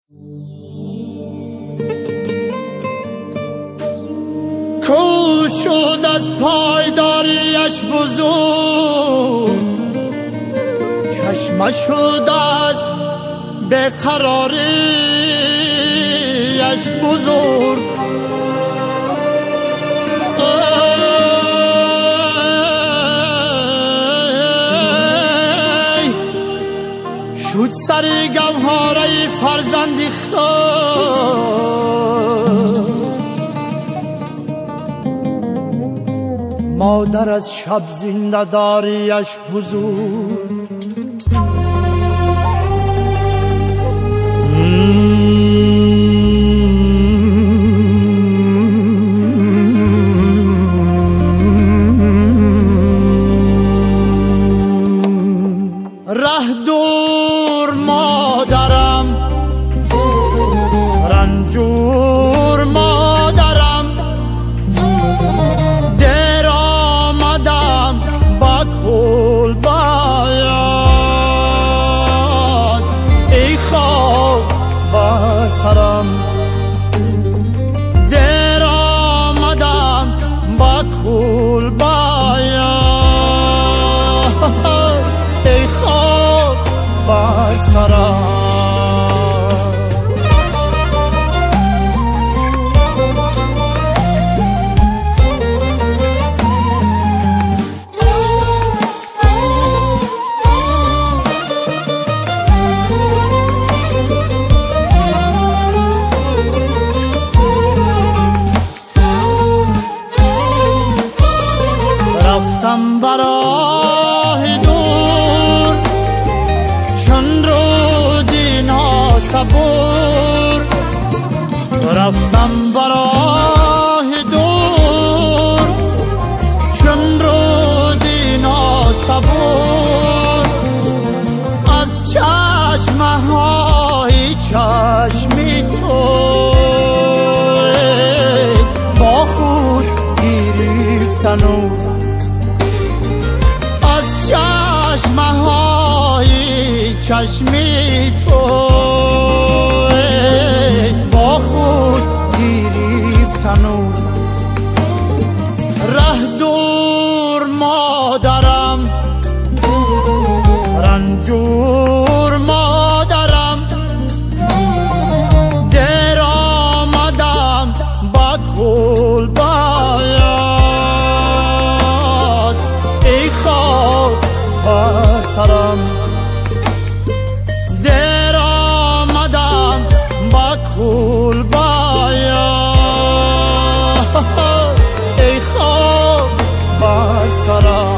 کو شد از پایداریش بزرگ، چشمش شد از بیقراریش بزرگ. شد سری گوهره فرزندی خود، مادر از شب زنده داریش بزرگ. ره دور مادرم، رنجور مادرم، دیر آمدم با کل باید ای خواب با سرم. دیر آمدم با کل باید ای خواب با سرم. رفتم براه دور چون رودی ناصبور، رفتم براه دور چون رودی ناصبور. از چشمهای چشمی تو با خود گرفتن چشمهای چشمی تو با خود گرفتن. ره دور مادرم، رنجور مادرم، دیر آمدم با کل باید ای خواب با سرم. دیر آمدم با کل باید ای خواب با سرم.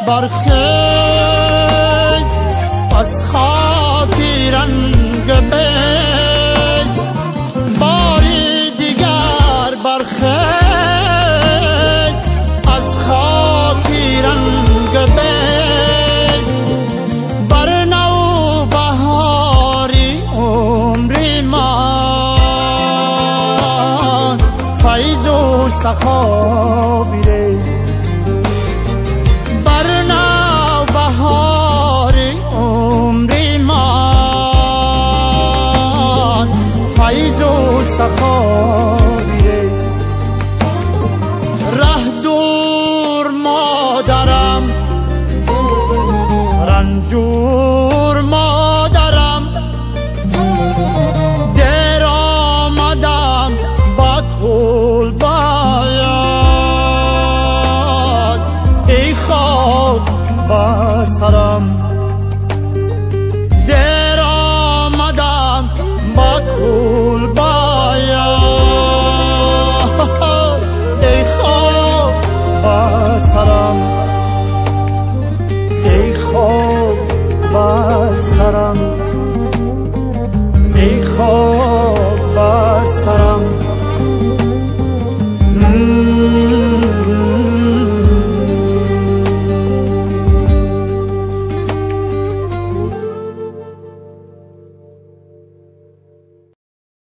برخیز از خاکی رنگ بیز، باری دیگر برخیز از خاکی رنگ بیز. بر نو بهاری عمری من فیض و سخا بیریز. فیض و سخا بیریز. ره دور مادرم، رنجور